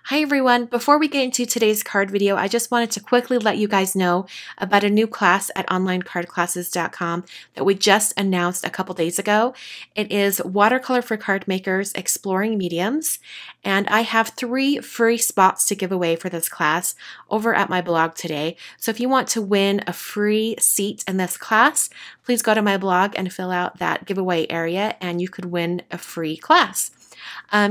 Hi everyone, before we get into today's card video, I just wanted to quickly let you guys know about a new class at onlinecardclasses.com that we just announced a couple days ago. It is Watercolor for Card Makers Exploring Mediums, and I have 3 free spots to give away for this class over at my blog today. So if you want to win a free seat in this class, please go to my blog and fill out that giveaway area and you could win a free class.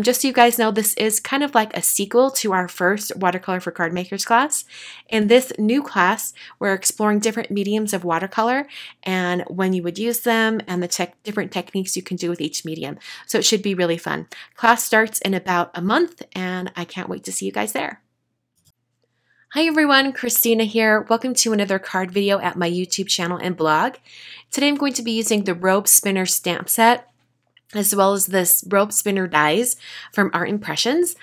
Just so you guys know, this is kind of like a sequel to our first Watercolor for Card Makers class. In this new class, we're exploring different mediums of watercolor and when you would use them and the different techniques you can do with each medium. So it should be really fun. Class starts in about a month and I can't wait to see you guys there. Hi everyone, Christina here. Welcome to another card video at my YouTube channel and blog. Today I'm going to be using the Robe Spinner stamp set, as well as this robe spinner dies from Art Impressions.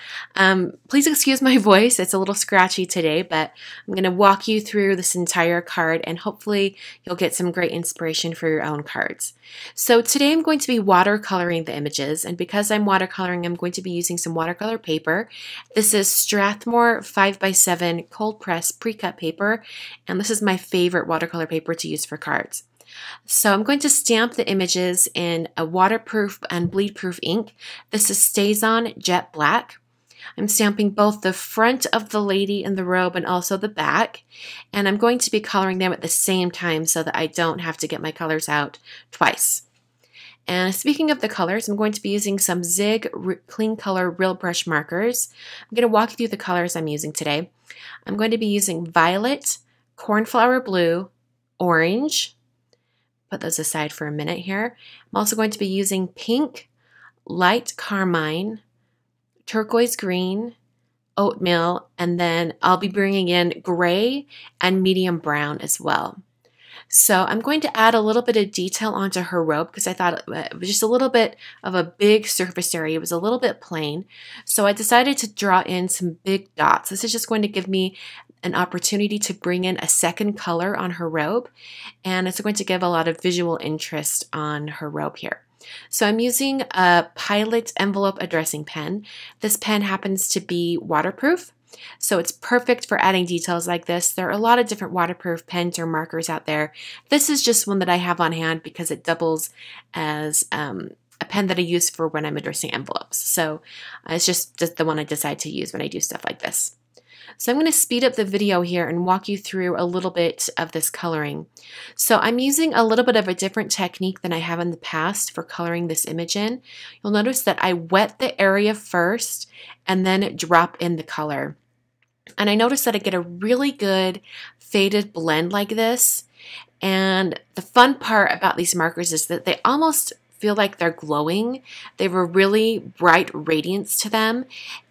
Please excuse my voice, it's a little scratchy today, but I'm going to walk you through this entire card and hopefully you'll get some great inspiration for your own cards. So today I'm going to be watercoloring the images, and because I'm watercoloring, I'm going to be using some watercolor paper. This is Strathmore 5x7 cold press pre-cut paper, and this is my favorite watercolor paper to use for cards. So I'm going to stamp the images in a waterproof and bleed-proof ink. This is StazOn Jet Black. I'm stamping both the front of the lady in the robe and also the back. And I'm going to be coloring them at the same time so that I don't have to get my colors out twice. And speaking of the colors, I'm going to be using some Zig Clean Color Real Brush markers. I'm going to walk you through the colors I'm using today. I'm going to be using violet, cornflower blue, orange. Put those aside for a minute here. I'm also going to be using pink, light carmine, turquoise green, oatmeal, and then I'll be bringing in gray and medium brown as well. So I'm going to add a little bit of detail onto her robe because I thought it was just a little bit of a big surface area. It was a little bit plain. So I decided to draw in some big dots. This is just going to give me an opportunity to bring in a second color on her robe, and it's going to give a lot of visual interest on her robe here. So I'm using a Pilot envelope addressing pen. This pen happens to be waterproof, so it's perfect for adding details like this. There are a lot of different waterproof pens or markers out there. This is just one that I have on hand because it doubles as a pen that I use for when I'm addressing envelopes. So it's just the one I decide to use when I do stuff like this. So I'm going to speed up the video here and walk you through a little bit of this coloring. So I'm using a little bit of a different technique than I have in the past for coloring this image in. You'll notice that I wet the area first and then drop in the color. And I notice that I get a really good faded blend like this. And the fun part about these markers is that they almost feel like they're glowing. They have a really bright radiance to them,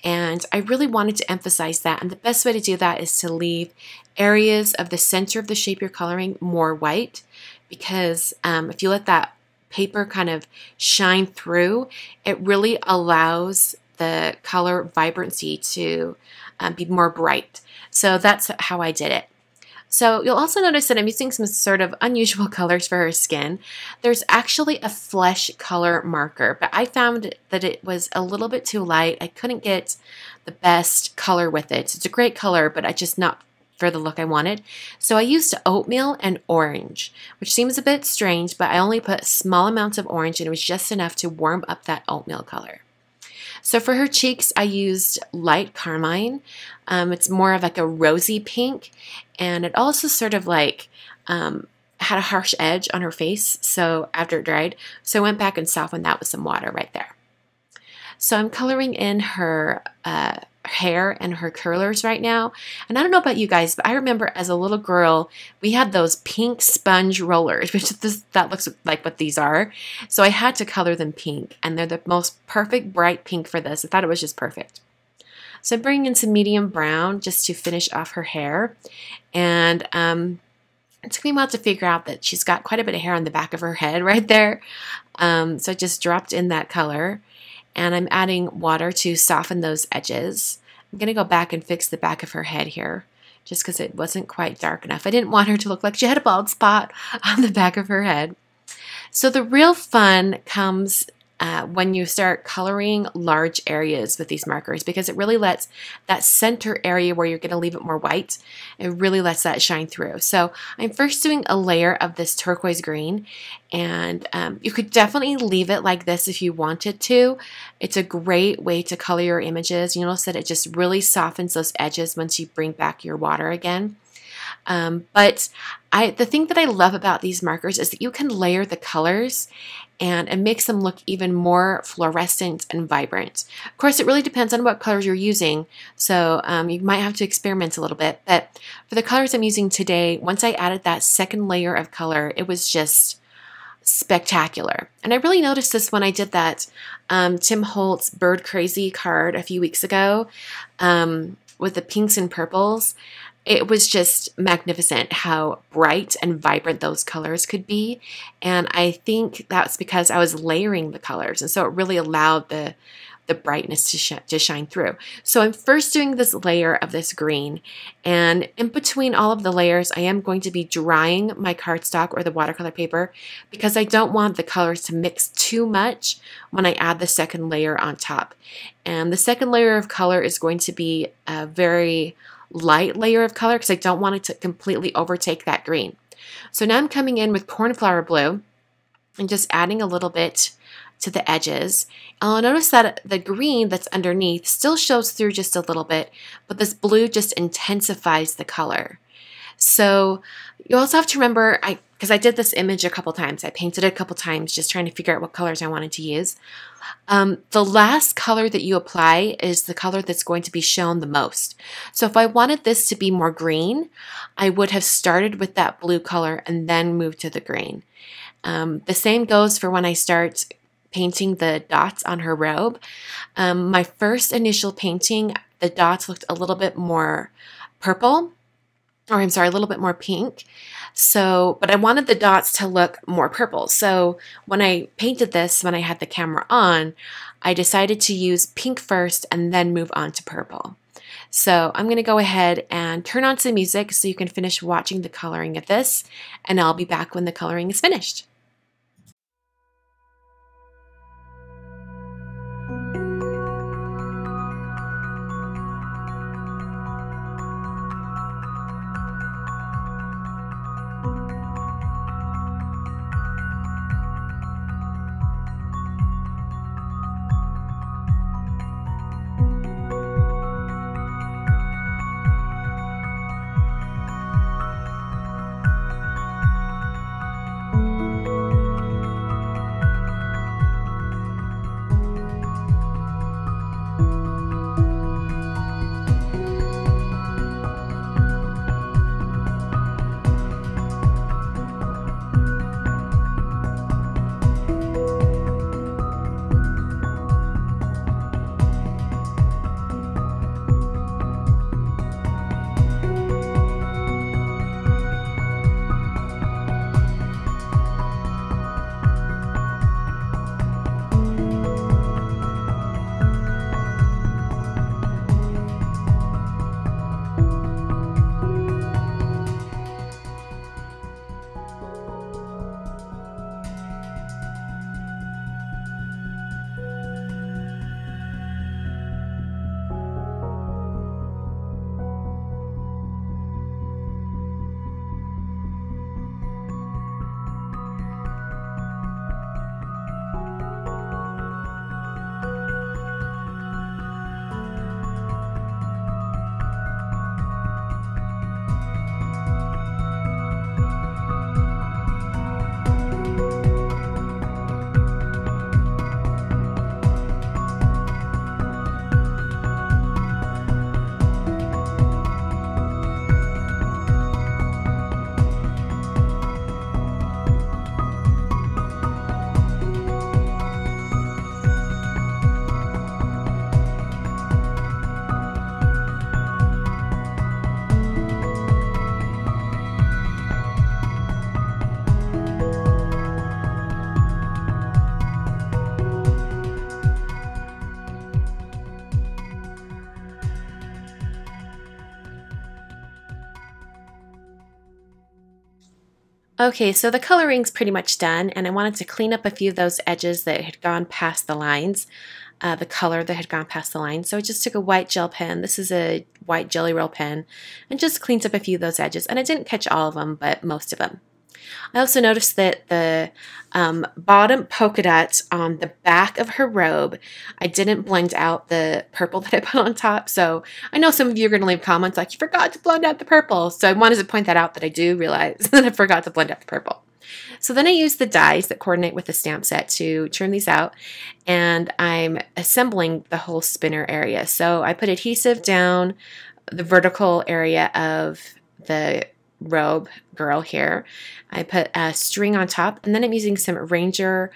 and I really wanted to emphasize that, and the best way to do that is to leave areas of the center of the shape you're coloring more white, because if you let that paper kind of shine through, it really allows the color vibrancy to be more bright. So that's how I did it. So you'll also notice that I'm using some sort of unusual colors for her skin. There's actually a flesh color marker, but I found that it was a little bit too light. I couldn't get the best color with it. It's a great color, but I just not for the look I wanted. So I used oatmeal and orange, which seems a bit strange, but I only put small amounts of orange and it was just enough to warm up that oatmeal color. So for her cheeks, I used light carmine. It's more of like a rosy pink, and it also sort of like had a harsh edge on her face, so after it dried. So I went back and softened that with some water right there. So I'm coloring in her hair and her curlers right now. And I don't know about you guys, but I remember as a little girl, we had those pink sponge rollers, which that looks like what these are. So I had to color them pink, and they're the most perfect bright pink for this. I thought it was just perfect. So I'm bringing in some medium brown just to finish off her hair. And it took me a while to figure out that she's got quite a bit of hair on the back of her head right there. So I just dropped in that color. And I'm adding water to soften those edges. I'm going to go back and fix the back of her head here just because it wasn't quite dark enough. I didn't want her to look like she had a bald spot on the back of her head. So the real fun comes when you start coloring large areas with these markers, because it really lets that center area where you're going to leave it more white, it really lets that shine through. So I'm first doing a layer of this turquoise green, and you could definitely leave it like this if you wanted to. It's a great way to color your images. You notice that it just really softens those edges once you bring back your water again. But the thing that I love about these markers is that you can layer the colors, and it makes them look even more fluorescent and vibrant. Of course, it really depends on what colors you're using, so you might have to experiment a little bit. But for the colors I'm using today, once I added that second layer of color, it was just spectacular. And I really noticed this when I did that Tim Holtz Bird Crazy card a few weeks ago with the pinks and purples. It was just magnificent how bright and vibrant those colors could be. And I think that's because I was layering the colors. And so it really allowed the brightness to shine through. So I'm first doing this layer of this green. And in between all of the layers, I am going to be drying my cardstock or the watercolor paper, because I don't want the colors to mix too much when I add the second layer on top. And the second layer of color is going to be a very light layer of color because I don't want it to completely overtake that green. So now I'm coming in with cornflower blue and just adding a little bit to the edges. I'll notice that the green that's underneath still shows through just a little bit, but this blue just intensifies the color. So you also have to remember, because I did this image a couple times, I painted it a couple times just trying to figure out what colors I wanted to use. The last color that you apply is the color that's going to be shown the most. So if I wanted this to be more green, I would have started with that blue color and then moved to the green. The same goes for when I start painting the dots on her robe. My first initial painting, the dots looked a little bit more purple, or I'm sorry, a little bit more pink. So, but I wanted the dots to look more purple. So when I painted this, when I had the camera on, I decided to use pink first and then move on to purple. So I'm going to go ahead and turn on some music so you can finish watching the coloring of this, and I'll be back when the coloring is finished. Okay, so the coloring's pretty much done, and I wanted to clean up a few of those edges that had gone past the lines, the color that had gone past the lines. So I just took a white gel pen. This is a white Jelly Roll pen, and just cleaned up a few of those edges. And I didn't catch all of them, but most of them. I also noticed that the bottom polka dot on the back of her robe, I didn't blend out the purple that I put on top. So I know some of you are going to leave comments like, you forgot to blend out the purple. So I wanted to point that out, that I do realize that I forgot to blend out the purple. So then I used the dies that coordinate with the stamp set to trim these out, and I'm assembling the whole spinner area. So I put adhesive down the vertical area of the robe girl here. I put a string on top, and then I'm using some Ranger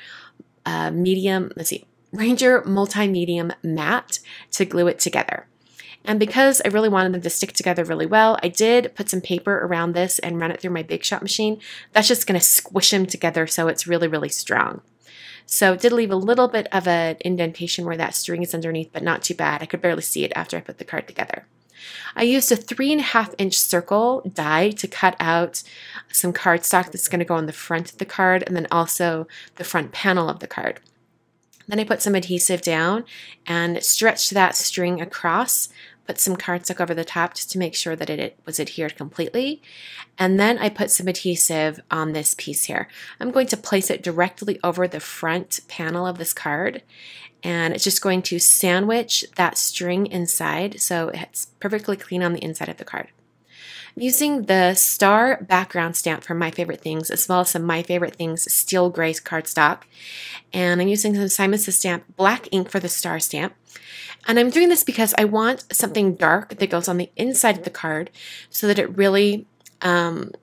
Ranger multi-medium matte to glue it together. And because I really wanted them to stick together really well, I did put some paper around this and run it through my Big Shot machine. That's just going to squish them together so it's really, really strong. So it did leave a little bit of an indentation where that string is underneath, but not too bad. I could barely see it after I put the card together. I used a 3.5-inch circle die to cut out some cardstock that's going to go on the front of the card, and then also the front panel of the card. Then I put some adhesive down and stretched that string across, put some cardstock over the top just to make sure that it was adhered completely. And then I put some adhesive on this piece here. I'm going to place it directly over the front panel of this card, and it's just going to sandwich that string inside so it's perfectly clean on the inside of the card. I'm using the star background stamp from My Favorite Things, as well as some My Favorite Things steel gray cardstock, and I'm using some Simon Says Stamp black ink for the star stamp. And I'm doing this because I want something dark that goes on the inside of the card so that it really, it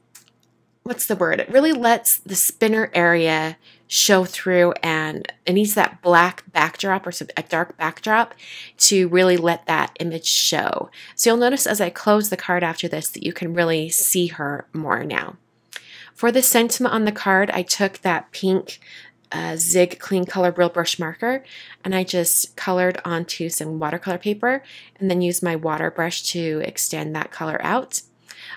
really lets the spinner area show through, and it needs that black backdrop or a dark backdrop to really let that image show. So you'll notice as I close the card after this that you can really see her more now. For the sentiment on the card, I took that pink Zig Clean Color Real Brush marker, and I just colored onto some watercolor paper and then used my water brush to extend that color out.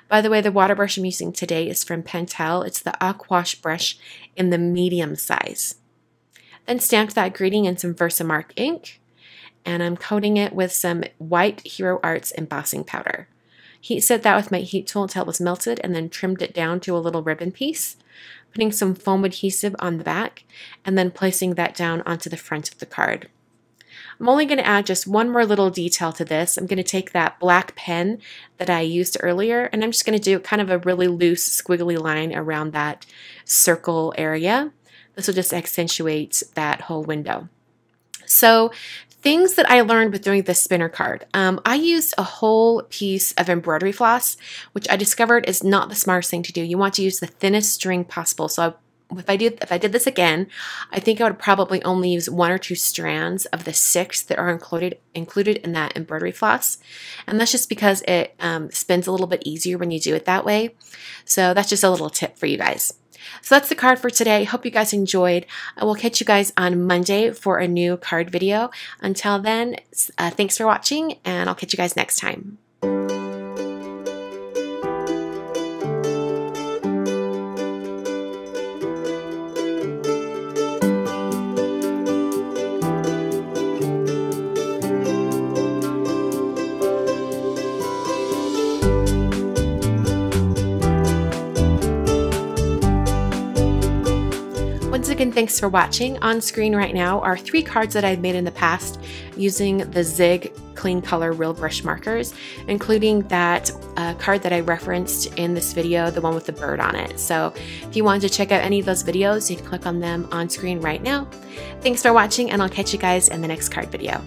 By the way, the water brush I'm using today is from Pentel. It's the Aquash brush in the medium size. Then stamped that greeting in some Versamark ink, and I'm coating it with some white Hero Arts embossing powder. Heat set that with my heat tool until it was melted, and then trimmed it down to a little ribbon piece, putting some foam adhesive on the back, and then placing that down onto the front of the card. I'm only going to add just one more little detail to this. I'm going to take that black pen that I used earlier, and I'm just going to do kind of a really loose squiggly line around that circle area. This will just accentuate that whole window. So things that I learned with doing this spinner card. I used a whole piece of embroidery floss, which I discovered is not the smartest thing to do. You want to use the thinnest string possible. So if I did this again, I think I would probably only use 1 or 2 strands of the 6 that are included in that embroidery floss. And that's just because it spins a little bit easier when you do it that way. So that's just a little tip for you guys. So that's the card for today. Hope you guys enjoyed. I will catch you guys on Monday for a new card video. Until then, thanks for watching, and I'll catch you guys next time. Once again, thanks for watching. On screen right now are 3 cards that I've made in the past using the Zig Clean Color Real Brush markers, including that card that I referenced in this video, the one with the bird on it. So if you wanted to check out any of those videos, you can click on them on screen right now. Thanks for watching, and I'll catch you guys in the next card video.